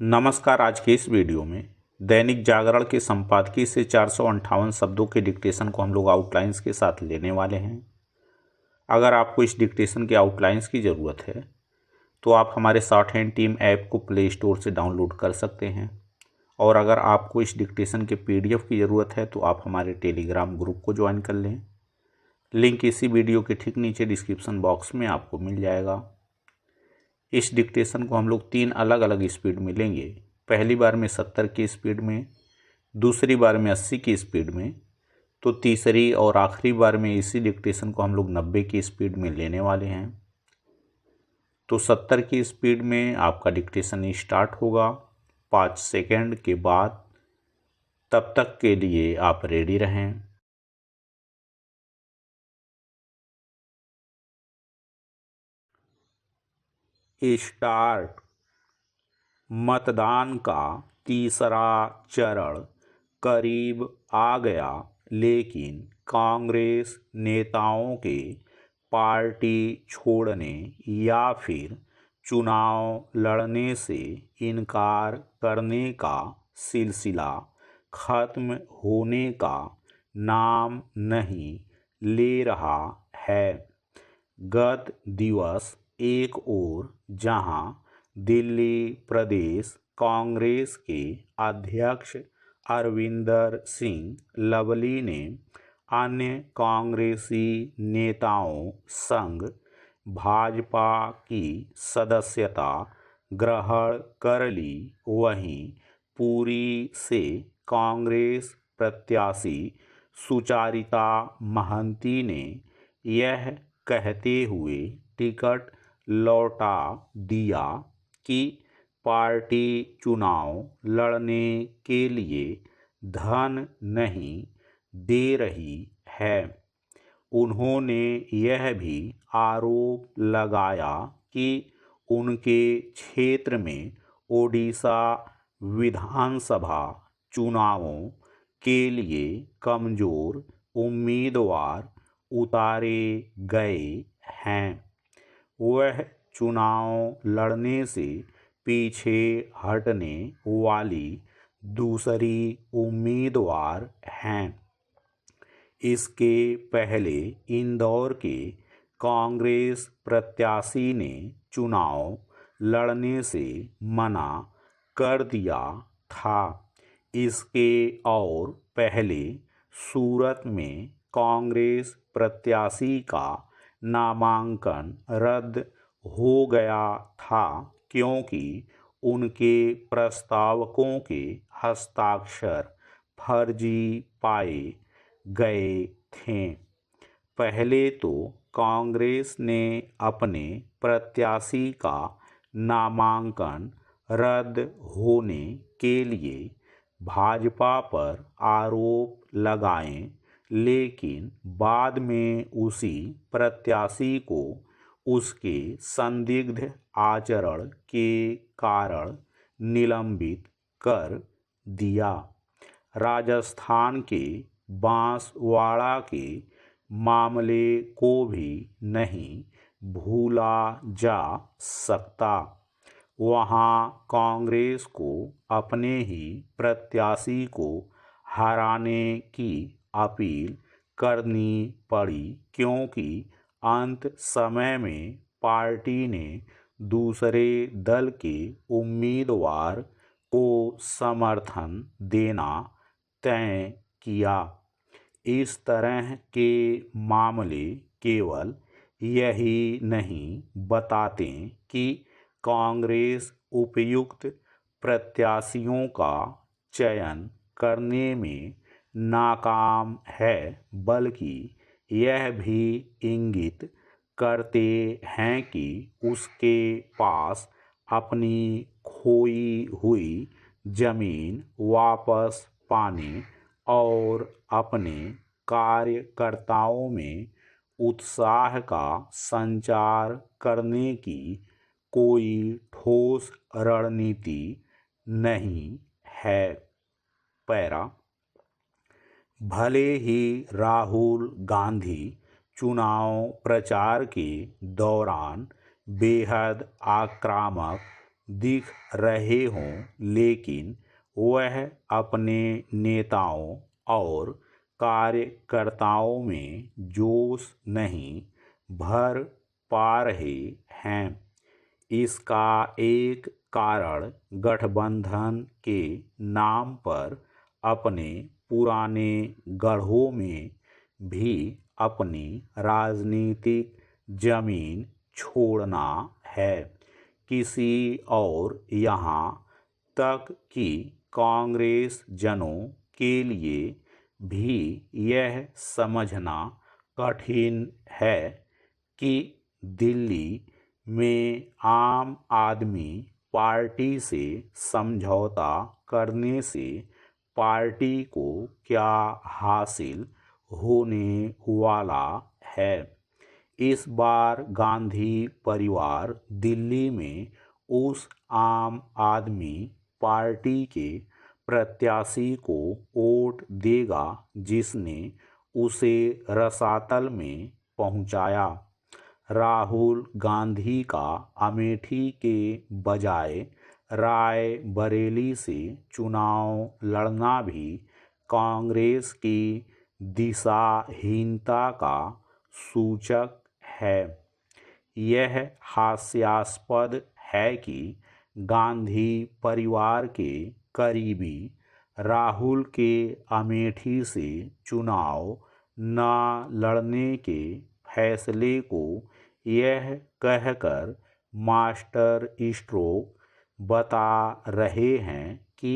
नमस्कार। आज के इस वीडियो में दैनिक जागरण के संपादकीय से 458 शब्दों के डिक्टेशन को हम लोग आउटलाइंस के साथ लेने वाले हैं। अगर आपको इस डिक्टेशन के आउटलाइंस की ज़रूरत है तो आप हमारे शॉर्ट हैंड टीम ऐप को प्ले स्टोर से डाउनलोड कर सकते हैं, और अगर आपको इस डिक्टेशन के PDF की ज़रूरत है तो आप हमारे टेलीग्राम ग्रुप को ज्वाइन कर लें। लिंक इसी वीडियो के ठीक नीचे डिस्क्रिप्शन बॉक्स में आपको मिल जाएगा। इस डिक्टेशन को हम लोग 3 अलग अलग स्पीड में लेंगे। पहली बार में 70 की स्पीड में, दूसरी बार में 80 की स्पीड में, तो तीसरी और आखिरी बार में इसी डिक्टेशन को हम लोग 90 की स्पीड में लेने वाले हैं। तो 70 की स्पीड में आपका डिक्टेशन स्टार्ट होगा 5 सेकंड के बाद। तब तक के लिए आप रेडी रहें। स्टार्ट। मतदान का तीसरा चरण करीब आ गया, लेकिन कांग्रेस नेताओं के पार्टी छोड़ने या फिर चुनाव लड़ने से इनकार करने का सिलसिला खत्म होने का नाम नहीं ले रहा है। गत दिवस एक ओर जहां दिल्ली प्रदेश कांग्रेस के अध्यक्ष अरविंदर सिंह लवली ने अन्य कांग्रेसी नेताओं संग भाजपा की सदस्यता ग्रहण कर ली, वहीं पुरी से कांग्रेस प्रत्याशी सुचारिता महंती ने यह कहते हुए टिकट लौटा दिया कि पार्टी चुनाव लड़ने के लिए धन नहीं दे रही है। उन्होंने यह भी आरोप लगाया कि उनके क्षेत्र में ओडिशा विधानसभा चुनावों के लिए कमजोर उम्मीदवार उतारे गए हैं। वह चुनाव लड़ने से पीछे हटने वाली दूसरी उम्मीदवार हैं। इसके पहले इंदौर के कांग्रेस प्रत्याशी ने चुनाव लड़ने से मना कर दिया था। इसके और पहले सूरत में कांग्रेस प्रत्याशी का नामांकन रद्द हो गया था, क्योंकि उनके प्रस्तावकों के हस्ताक्षर फर्जी पाए गए थे। पहले तो कांग्रेस ने अपने प्रत्याशी का नामांकन रद्द होने के लिए भाजपा पर आरोप लगाए, लेकिन बाद में उसी प्रत्याशी को उसके संदिग्ध आचरण के कारण निलंबित कर दिया। राजस्थान के बांसवाड़ा के मामले को भी नहीं भूला जा सकता। वहां कांग्रेस को अपने ही प्रत्याशी को हराने की अपील करनी पड़ी, क्योंकि अंत समय में पार्टी ने दूसरे दल के उम्मीदवार को समर्थन देना तय किया। इस तरह के मामले केवल यही नहीं बताते कि कांग्रेस उपयुक्त प्रत्याशियों का चयन करने में नाकाम है, बल्कि यह भी इंगित करते हैं कि उसके पास अपनी खोई हुई जमीन वापस पाने और अपने कार्यकर्ताओं में उत्साह का संचार करने की कोई ठोस रणनीति नहीं है। पैरा। भले ही राहुल गांधी चुनाव प्रचार के दौरान बेहद आक्रामक दिख रहे हों, लेकिन वह अपने नेताओं और कार्यकर्ताओं में जोश नहीं भर पा रहे हैं। इसका एक कारण गठबंधन के नाम पर अपने पुराने गढ़ों में भी अपनी राजनीतिक जमीन छोड़ना है। किसी और यहाँ तक कि कांग्रेस जनों के लिए भी यह समझना कठिन है कि दिल्ली में आम आदमी पार्टी से समझौता करने से पार्टी को क्या हासिल होने वाला है। इस बार गांधी परिवार दिल्ली में उस आम आदमी पार्टी के प्रत्याशी को वोट देगा जिसने उसे रसातल में पहुंचाया। राहुल गांधी का अमेठी के बजाय रायबरेली से चुनाव लड़ना भी कांग्रेस की दिशाहीनता का सूचक है। यह हास्यास्पद है कि गांधी परिवार के करीबी राहुल के अमेठी से चुनाव न लड़ने के फैसले को यह कहकर मास्टर स्ट्रोक बता रहे हैं कि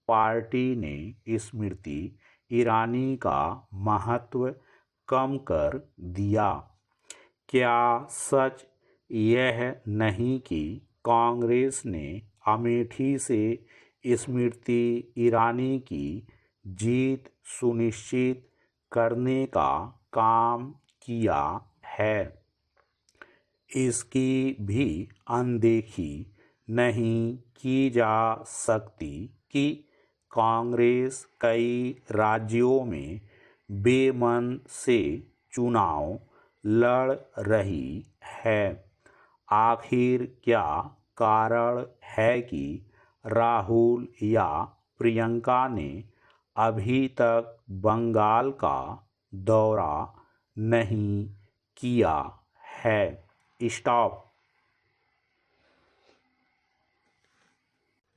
पार्टी ने स्मृति ईरानी का महत्व कम कर दिया। क्या सच यह नहीं कि कांग्रेस ने अमेठी से स्मृति ईरानी की जीत सुनिश्चित करने का काम किया है? इसकी भी अनदेखी नहीं की जा सकती कि कांग्रेस कई राज्यों में बेमन से चुनाव लड़ रही है। आखिर क्या कारण है कि राहुल या प्रियंका ने अभी तक बंगाल का दौरा नहीं किया है? स्टॉप।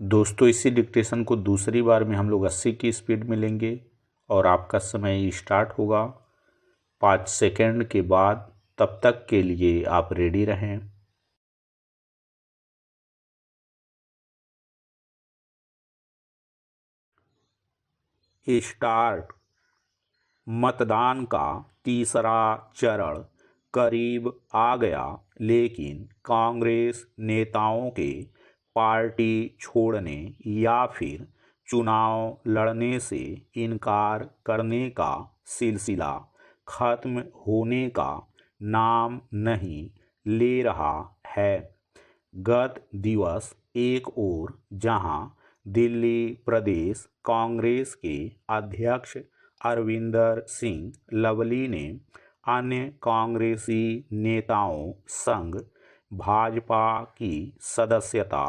दोस्तों, इसी डिक्टेशन को दूसरी बार में हम लोग 80 की स्पीड में लेंगे और आपका समय स्टार्ट होगा 5 सेकेंड के बाद। तब तक के लिए आप रेडी रहें। स्टार्ट। मतदान का तीसरा चरण करीब आ गया, लेकिन कांग्रेस नेताओं के पार्टी छोड़ने या फिर चुनाव लड़ने से इनकार करने का सिलसिला खत्म होने का नाम नहीं ले रहा है। गत दिवस एक ओर जहां दिल्ली प्रदेश कांग्रेस के अध्यक्ष अरविंदर सिंह लवली ने अन्य कांग्रेसी नेताओं संग भाजपा की सदस्यता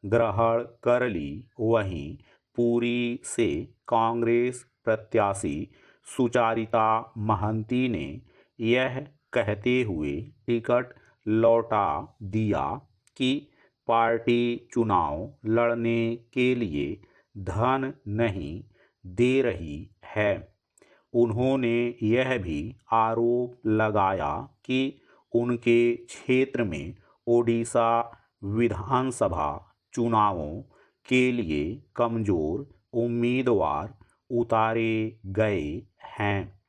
ग्रहण कर ली, वहीं पुरी से कांग्रेस प्रत्याशी सुचारिता महंती ने यह कहते हुए टिकट लौटा दिया कि पार्टी चुनाव लड़ने के लिए धन नहीं दे रही है। उन्होंने यह भी आरोप लगाया कि उनके क्षेत्र में ओडिशा विधानसभा चुनावों के लिए कमजोर उम्मीदवार उतारे गए हैं।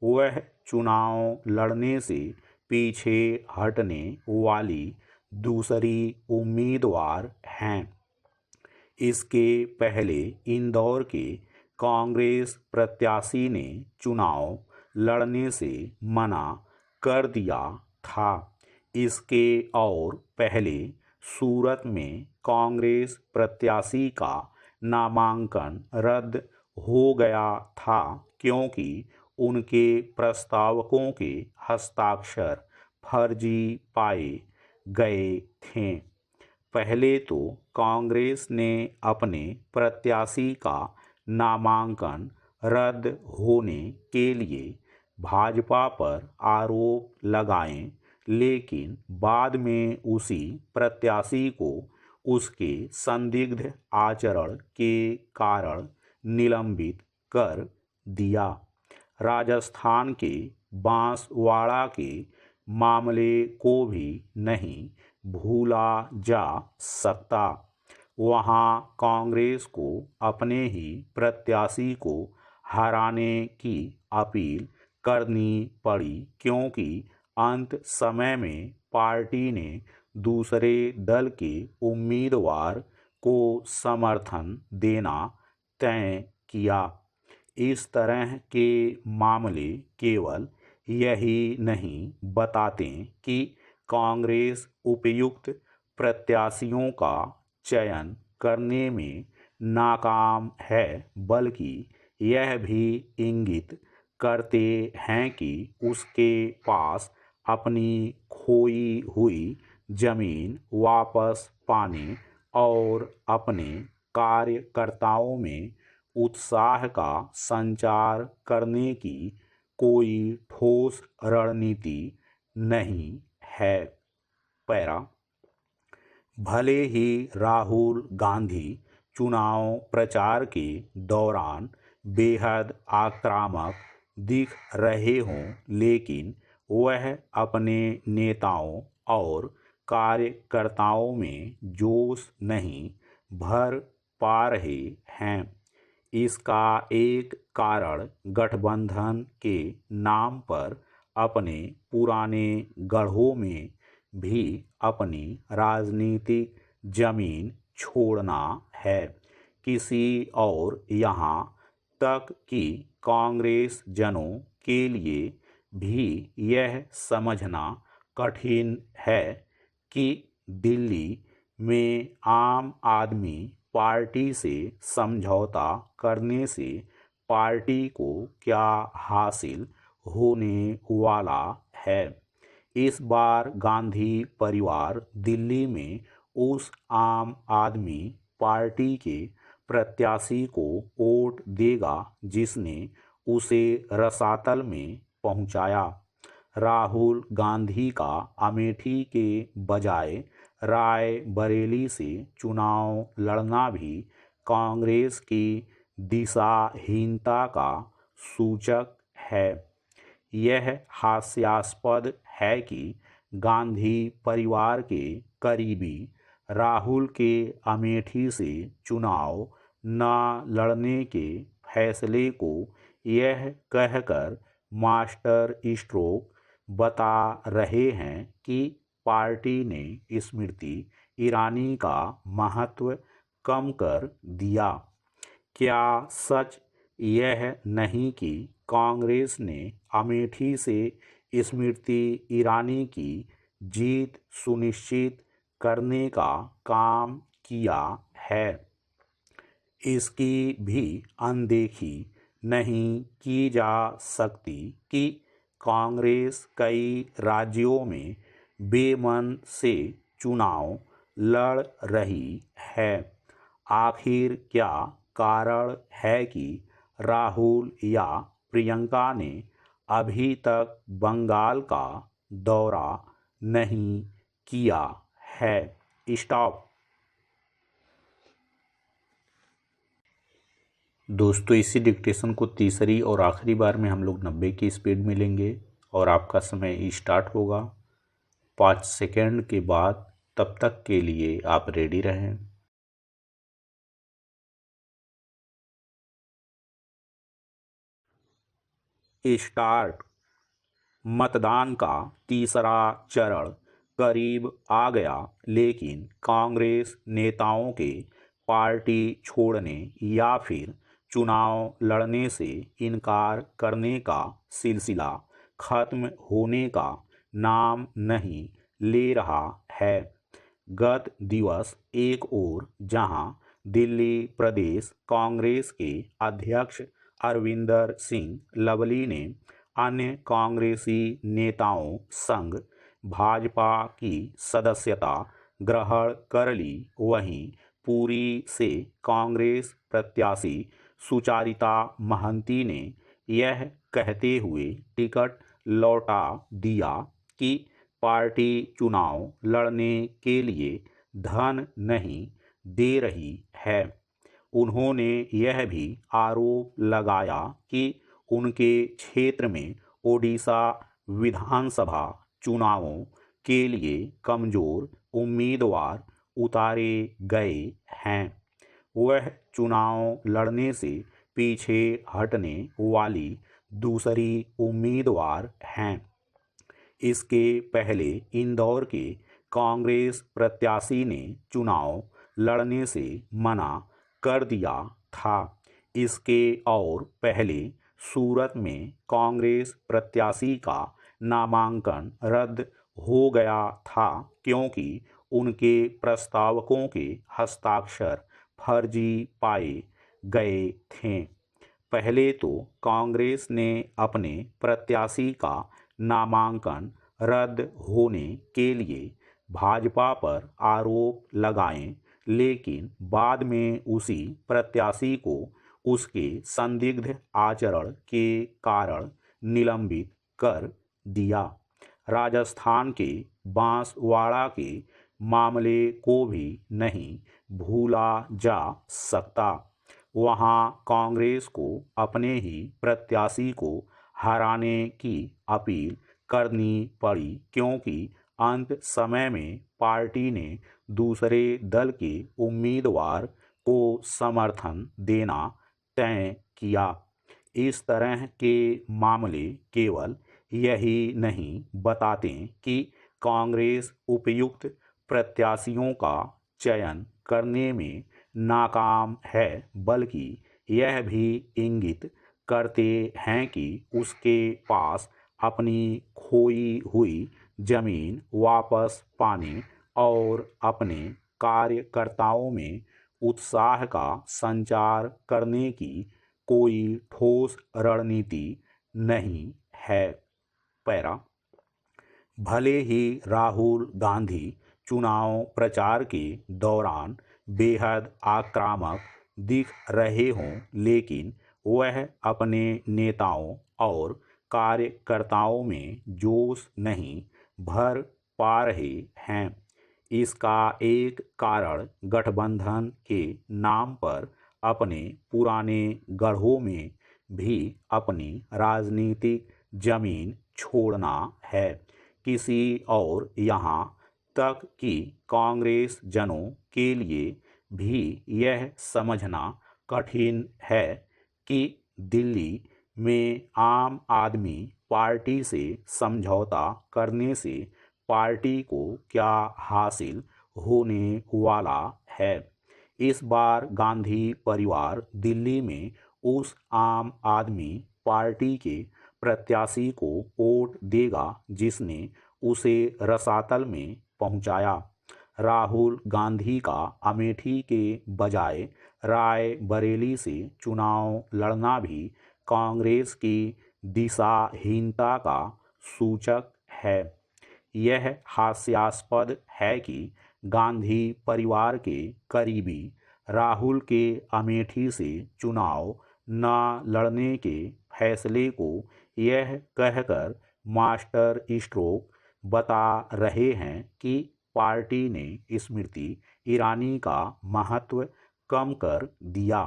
वह चुनाव लड़ने से पीछे हटने वाली दूसरी उम्मीदवार हैं। इसके पहले इंदौर के कांग्रेस प्रत्याशी ने चुनाव लड़ने से मना कर दिया था। इसके और पहले सूरत में कांग्रेस प्रत्याशी का नामांकन रद्द हो गया था क्योंकि उनके प्रस्तावकों के हस्ताक्षर फर्जी पाए गए थे। पहले तो कांग्रेस ने अपने प्रत्याशी का नामांकन रद्द होने के लिए भाजपा पर आरोप लगाए, लेकिन बाद में उसी प्रत्याशी को उसके संदिग्ध आचरण के कारण निलंबित कर दिया। राजस्थान के बांसवाड़ा के मामले को भी नहीं भूला जा सकता। वहां कांग्रेस को अपने ही प्रत्याशी को हराने की अपील करनी पड़ी, क्योंकि अंत समय में पार्टी ने दूसरे दल के उम्मीदवार को समर्थन देना तय किया। इस तरह के मामले केवल यही नहीं बताते कि कांग्रेस उपयुक्त प्रत्याशियों का चयन करने में नाकाम है, बल्कि यह भी इंगित करते हैं कि उसके पास अपनी खोई हुई जमीन वापस पाने और अपने कार्यकर्ताओं में उत्साह का संचार करने की कोई ठोस रणनीति नहीं है। पैरा भले ही राहुल गांधी चुनाव प्रचार के दौरान बेहद आक्रामक दिख रहे हों, लेकिन वह अपने नेताओं और कार्यकर्ताओं में जोश नहीं भर पा रहे हैं। इसका एक कारण गठबंधन के नाम पर अपने पुराने गढ़ों में भी अपनी राजनीतिक जमीन छोड़ना है। किसी और यहाँ तक कि कांग्रेस जनों के लिए भी यह समझना कठिन है कि दिल्ली में आम आदमी पार्टी से समझौता करने से पार्टी को क्या हासिल होने वाला है। इस बार गांधी परिवार दिल्ली में उस आम आदमी पार्टी के प्रत्याशी को वोट देगा जिसने उसे रसातल में पहुंचाया। राहुल गांधी का अमेठी के बजाय रायबरेली से चुनाव लड़ना भी कांग्रेस की दिशाहीनता का सूचक है। यह हास्यास्पद है कि गांधी परिवार के करीबी राहुल के अमेठी से चुनाव न लड़ने के फैसले को यह कहकर मास्टर स्ट्रोक बता रहे हैं कि पार्टी ने स्मृति ईरानी का महत्व कम कर दिया। क्या सच यह नहीं कि कांग्रेस ने अमेठी से स्मृति ईरानी की जीत सुनिश्चित करने का काम किया है? इसकी भी अनदेखी नहीं की जा सकती कि कांग्रेस कई राज्यों में बेमन से चुनाव लड़ रही है। आखिर क्या कारण है कि राहुल या प्रियंका ने अभी तक बंगाल का दौरा नहीं किया है? स्टॉप। दोस्तों, इसी डिक्टेशन को तीसरी और आखिरी बार में हम लोग 90 की स्पीड में लेंगे और आपका समय स्टार्ट होगा 5 सेकेंड के बाद। तब तक के लिए आप रेडी रहें। स्टार्ट। मतदान का तीसरा चरण करीब आ गया, लेकिन कांग्रेस नेताओं के पार्टी छोड़ने या फिर चुनाव लड़ने से इनकार करने का सिलसिला खत्म होने का नाम नहीं ले रहा है। गत दिवस एक ओर जहां दिल्ली प्रदेश कांग्रेस के अध्यक्ष अरविंदर सिंह लवली ने अन्य कांग्रेसी नेताओं संग भाजपा की सदस्यता ग्रहण कर ली, वहीं पुरी से कांग्रेस प्रत्याशी सुचारिता महंती ने यह कहते हुए टिकट लौटा दिया कि पार्टी चुनाव लड़ने के लिए धन नहीं दे रही है। उन्होंने यह भी आरोप लगाया कि उनके क्षेत्र में ओडिशा विधानसभा चुनावों के लिए कमजोर उम्मीदवार उतारे गए हैं। वह चुनाव लड़ने से पीछे हटने वाली दूसरी उम्मीदवार हैं। इसके पहले इंदौर के कांग्रेस प्रत्याशी ने चुनाव लड़ने से मना कर दिया था। इसके और पहले सूरत में कांग्रेस प्रत्याशी का नामांकन रद्द हो गया था क्योंकि उनके प्रस्तावकों के हस्ताक्षर फर्जी पाए गए थे। पहले तो कांग्रेस ने अपने प्रत्याशी का नामांकन रद्द होने के लिए भाजपा पर आरोप लगाए, लेकिन बाद में उसी प्रत्याशी को उसके संदिग्ध आचरण के कारण निलंबित कर दिया। राजस्थान के बांसवाड़ा के मामले को भी नहीं भूला जा सकता। वहां कांग्रेस को अपने ही प्रत्याशी को हराने की अपील करनी पड़ी क्योंकि अंत समय में पार्टी ने दूसरे दल के उम्मीदवार को समर्थन देना तय किया। इस तरह के मामले केवल यही नहीं बताते कि कांग्रेस उपयुक्त प्रत्याशियों का चयन करने में नाकाम है, बल्कि यह भी इंगित करते हैं कि उसके पास अपनी खोई हुई जमीन वापस पाने और अपने कार्यकर्ताओं में उत्साह का संचार करने की कोई ठोस रणनीति नहीं है। पैरा भले ही राहुल गांधी चुनाव प्रचार के दौरान बेहद आक्रामक दिख रहे हों, लेकिन वह अपने नेताओं और कार्यकर्ताओं में जोश नहीं भर पा रहे हैं। इसका एक कारण गठबंधन के नाम पर अपने पुराने गढ़ों में भी अपनी राजनीतिक जमीन छोड़ना है। किसी और यहाँ तक कि कांग्रेस जनों के लिए भी यह समझना कठिन है कि दिल्ली में आम आदमी पार्टी से समझौता करने से पार्टी को क्या हासिल होने वाला है। इस बार गांधी परिवार दिल्ली में उस आम आदमी पार्टी के प्रत्याशी को वोट देगा जिसने उसे रसातल में पहुंचाया। राहुल गांधी का अमेठी के बजाय रायबरेली से चुनाव लड़ना भी कांग्रेस की दिशाहीनता का सूचक है। यह हास्यास्पद है कि गांधी परिवार के करीबी राहुल के अमेठी से चुनाव न लड़ने के फैसले को यह कहकर मास्टर स्ट्रोक बता रहे हैं कि पार्टी ने स्मृति ईरानी का महत्व कम कर दिया।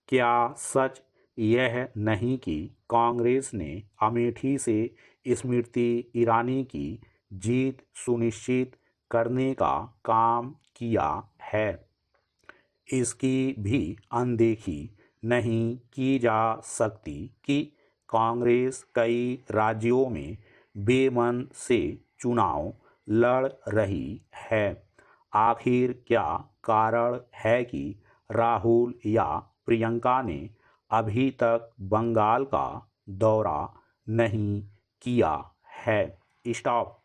क्या सच यह नहीं कि कांग्रेस ने अमेठी से स्मृति ईरानी की जीत सुनिश्चित करने का काम किया है? इसकी भी अनदेखी नहीं की जा सकती कि कांग्रेस कई राज्यों में बेमन से चुनाव लड़ रही है। आखिर क्या कारण है कि राहुल या प्रियंका ने अभी तक बंगाल का दौरा नहीं किया है? स्टॉप।